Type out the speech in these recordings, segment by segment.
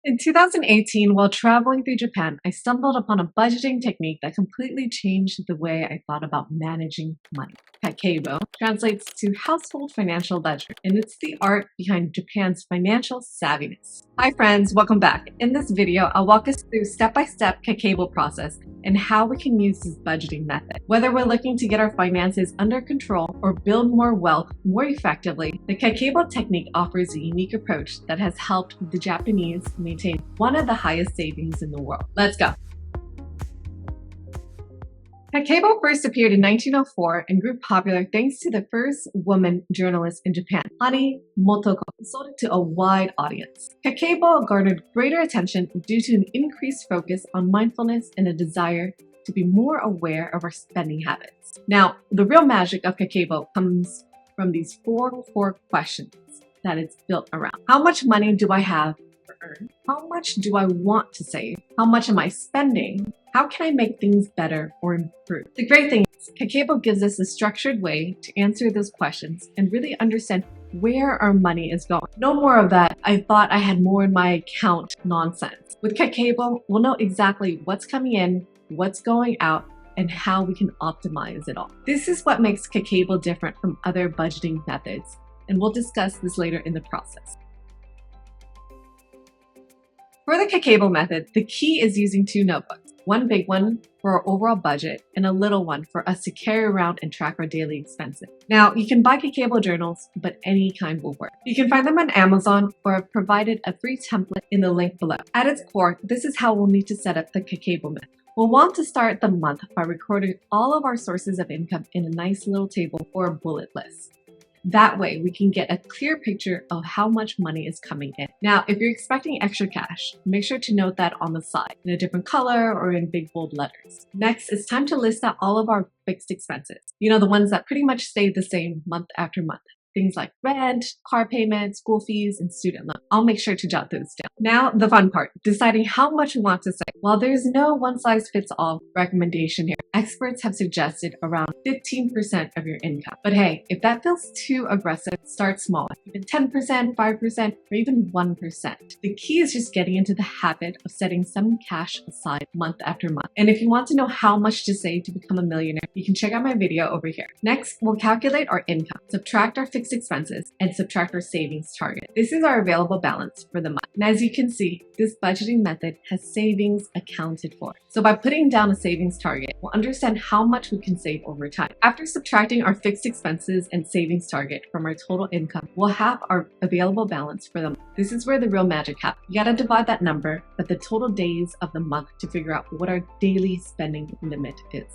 In 2018, while traveling through Japan, I stumbled upon a budgeting technique that completely changed the way I thought about managing money. Kakeibo translates to household financial ledger, and it's the art behind Japan's financial savviness. Hi friends, welcome back. In this video, I'll walk us through step-by-step Kakeibo process and how we can use this budgeting method. Whether we're looking to get our finances under control or build more wealth more effectively, the Kakeibo technique offers a unique approach that has helped the Japanese maintain one of the highest savings in the world. Let's go. Kakeibo first appeared in 1904 and grew popular thanks to the first woman journalist in Japan, Hani Motoko, who sold it to a wide audience. Kakeibo garnered greater attention due to an increased focus on mindfulness and a desire to be more aware of our spending habits. Now, the real magic of Kakeibo comes from these four core questions that it's built around. How much money do I have to earn? How much do I want to save? How much am I spending? How can I make things better or improve? The great thing is, Kakeibo gives us a structured way to answer those questions and really understand where our money is going. No more of that, I thought I had more in my account nonsense. With Kakeibo, we'll know exactly what's coming in, what's going out, and how we can optimize it all. This is what makes Kakeibo different from other budgeting methods, and we'll discuss this later in the process. For the Kakeibo method, the key is using two notebooks. One big one for our overall budget and a little one for us to carry around and track our daily expenses. Now, you can buy Kakeibo journals, but any kind will work. You can find them on Amazon, or I've provided a free template in the link below. At its core, this is how we'll need to set up the Kakeibo method. We'll want to start the month by recording all of our sources of income in a nice little table or a bullet list. That way, we can get a clear picture of how much money is coming in. Now, if you're expecting extra cash, make sure to note that on the side in a different color or in big bold letters. Next, it's time to list out all of our fixed expenses. You know, the ones that pretty much stay the same month after month. Things like rent, car payments, school fees, and student loans. I'll make sure to jot those down. Now, the fun part, deciding how much we want to save. While there's no one-size-fits-all recommendation here, experts have suggested around 15% of your income. But hey, if that feels too aggressive, start small. Even 10%, 5%, or even 1%. The key is just getting into the habit of setting some cash aside month after month. And if you want to know how much to save to become a millionaire, you can check out my video over here. Next, we'll calculate our income, subtract our fixed expenses, and subtract our savings target. This is our available balance for the month. And as you can see, this budgeting method has savings accounted for. So by putting down a savings target, we'll understand how much we can save over time. After subtracting our fixed expenses and savings target from our total income, we'll have our available balance for the month. This is where the real magic happens. You gotta divide that number by the total days of the month to figure out what our daily spending limit is.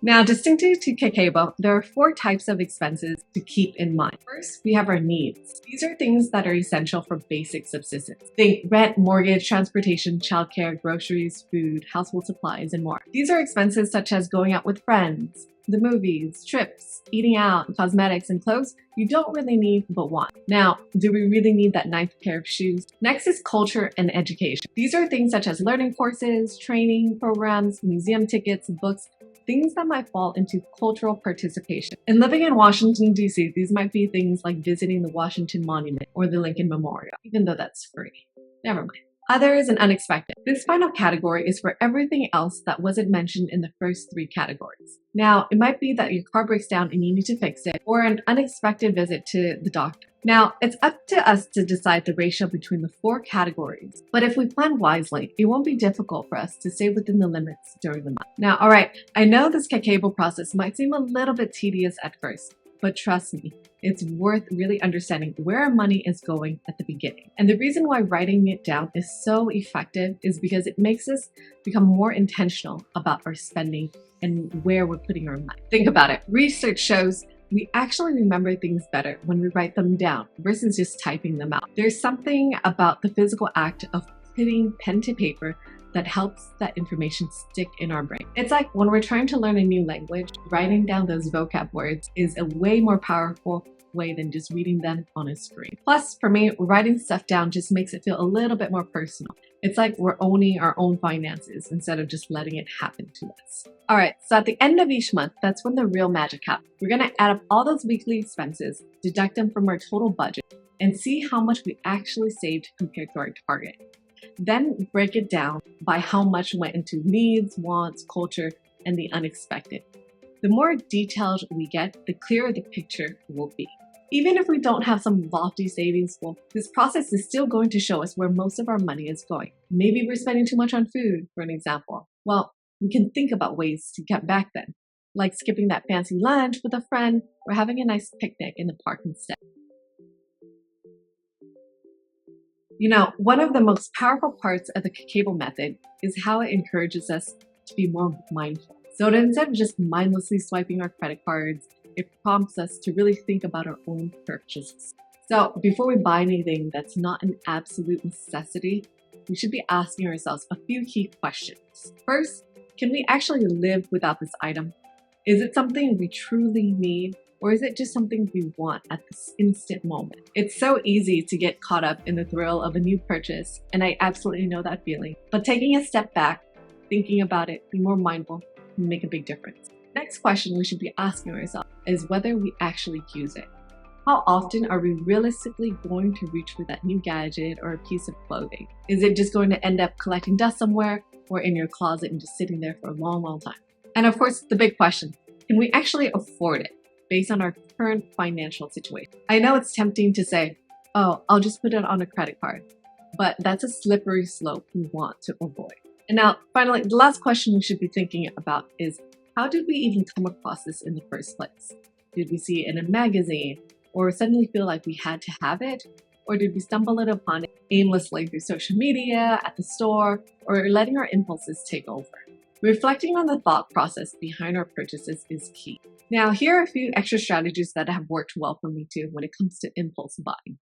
Now, distinctive to Kakeibo, there are four types of expenses to keep in mind. First, we have our needs. These are things that are essential for basic subsistence. Think rent, mortgage, transportation, childcare, groceries, food, household supplies, and more. These are expenses such as going out with friends, the movies, trips, eating out, cosmetics, and clothes you don't really need but want. Now, do we really need that ninth pair of shoes? Next is culture and education. These are things such as learning courses, training programs, museum tickets, books, things that might fall into cultural participation. And living in Washington, D.C., these might be things like visiting the Washington Monument or the Lincoln Memorial, even though that's free. Never mind. Others and unexpected. This final category is for everything else that wasn't mentioned in the first three categories. Now, it might be that your car breaks down and you need to fix it, or an unexpected visit to the doctor. Now, it's up to us to decide the ratio between the four categories, but if we plan wisely, it won't be difficult for us to stay within the limits during the month. Now, alright, I know this Kakeibo process might seem a little bit tedious at first, but trust me, it's worth really understanding where our money is going at the beginning. And the reason why writing it down is so effective is because it makes us become more intentional about our spending and where we're putting our money. Think about it. Research shows we actually remember things better when we write them down versus just typing them out. There's something about the physical act of putting pen to paper that helps that information stick in our brain. It's like when we're trying to learn a new language, writing down those vocab words is a way more powerful way than just reading them on a screen. Plus, for me, writing stuff down just makes it feel a little bit more personal. It's like we're owning our own finances instead of just letting it happen to us. All right, so at the end of each month, that's when the real magic happens. We're gonna add up all those weekly expenses, deduct them from our total budget, and see how much we actually saved compared to our target. Then break it down by how much went into needs, wants, culture, and the unexpected. The more detailed we get, the clearer the picture will be. Even if we don't have some lofty savings goal, this process is still going to show us where most of our money is going. Maybe we're spending too much on food, for an example. Well, we can think about ways to cut back then, like skipping that fancy lunch with a friend or having a nice picnic in the park instead. You know, one of the most powerful parts of the Kakeibo method is how it encourages us to be more mindful. So that instead of just mindlessly swiping our credit cards, it prompts us to really think about our own purchases. So before we buy anything that's not an absolute necessity, we should be asking ourselves a few key questions. First, can we actually live without this item? Is it something we truly need? Or is it just something we want at this instant moment? It's so easy to get caught up in the thrill of a new purchase, and I absolutely know that feeling. But taking a step back, thinking about it, be more mindful, can make a big difference. Next question we should be asking ourselves is whether we actually use it. How often are we realistically going to reach for that new gadget or a piece of clothing? Is it just going to end up collecting dust somewhere or in your closet and just sitting there for a long, long time? And of course, the big question, can we actually afford it based on our current financial situation? I know it's tempting to say, oh, I'll just put it on a credit card, but that's a slippery slope we want to avoid. And now, finally, the last question we should be thinking about is, how did we even come across this in the first place? Did we see it in a magazine, or suddenly feel like we had to have it? Or did we stumble upon it aimlessly through social media, at the store, or letting our impulses take over? Reflecting on the thought process behind our purchases is key. Now, here are a few extra strategies that have worked well for me too when it comes to impulse buying.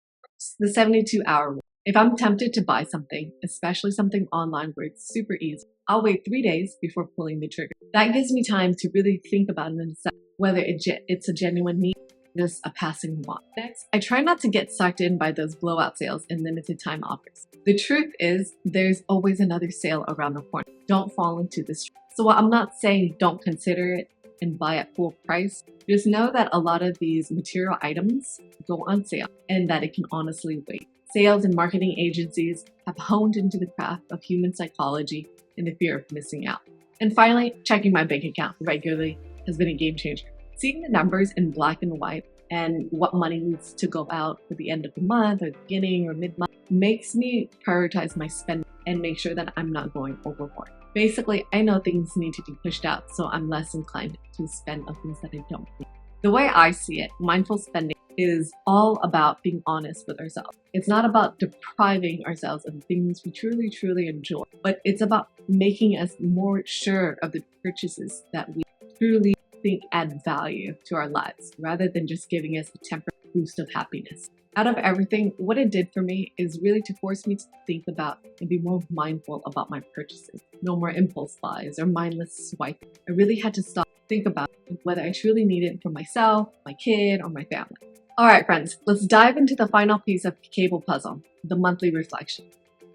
The 72-hour rule. If I'm tempted to buy something, especially something online where it's super easy, I'll wait 3 days before pulling the trigger. That gives me time to really think about it and decide whether it's a genuine need or just a passing want. Next, I try not to get sucked in by those blowout sales and limited time offers. The truth is, there's always another sale around the corner. Don't fall into this trap. So while I'm not saying don't consider it and buy at full price, just know that a lot of these material items go on sale and that it can honestly wait. Sales and marketing agencies have honed into the craft of human psychology and the fear of missing out. And finally, checking my bank account regularly has been a game changer. Seeing the numbers in black and white and what money needs to go out for the end of the month or the beginning or mid-month makes me prioritize my spending and make sure that I'm not going overboard. Basically, I know things need to be pushed out, so I'm less inclined to spend on things that I don't need. The way I see it, mindful spending is all about being honest with ourselves. It's not about depriving ourselves of things we truly, truly enjoy, but it's about making us more sure of the purchases that we truly think add value to our lives, rather than just giving us a temporary boost of happiness. Out of everything, what it did for me is really to force me to think about and be more mindful about my purchases. No more impulse buys or mindless swiping. I really had to stop and think about whether I truly need it for myself, my kid, or my family. All right, friends, let's dive into the final piece of Kakeibo puzzle, the monthly reflection.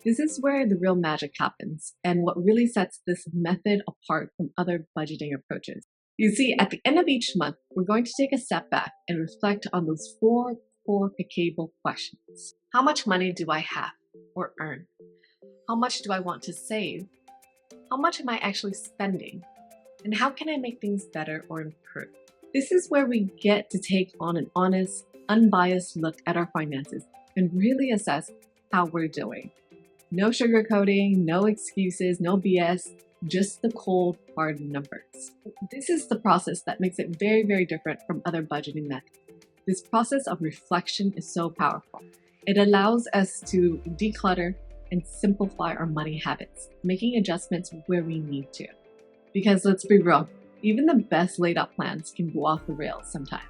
This is where the real magic happens and what really sets this method apart from other budgeting approaches. You see, at the end of each month, we're going to take a step back and reflect on those four core Kakeibo questions. How much money do I have or earn? How much do I want to save? How much am I actually spending? And how can I make things better or improve? This is where we get to take on an honest, unbiased look at our finances and really assess how we're doing. No sugarcoating, no excuses, no BS, just the cold, hard numbers. This is the process that makes it very, very different from other budgeting methods. This process of reflection is so powerful. It allows us to declutter and simplify our money habits, making adjustments where we need to. Because let's be real, even the best laid out plans can go off the rails sometimes.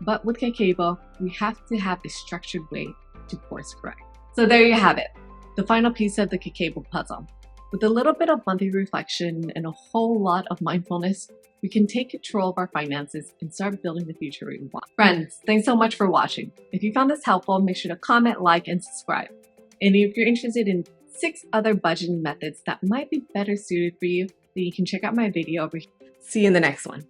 But with Kakeibo, we have to have a structured way to course correct. So there you have it, the final piece of the Kakeibo puzzle. With a little bit of monthly reflection and a whole lot of mindfulness, we can take control of our finances and start building the future we want. Friends, thanks so much for watching. If you found this helpful, make sure to comment, like, and subscribe. And if you're interested in 6 other budgeting methods that might be better suited for you, then you can check out my video over here. See you in the next one.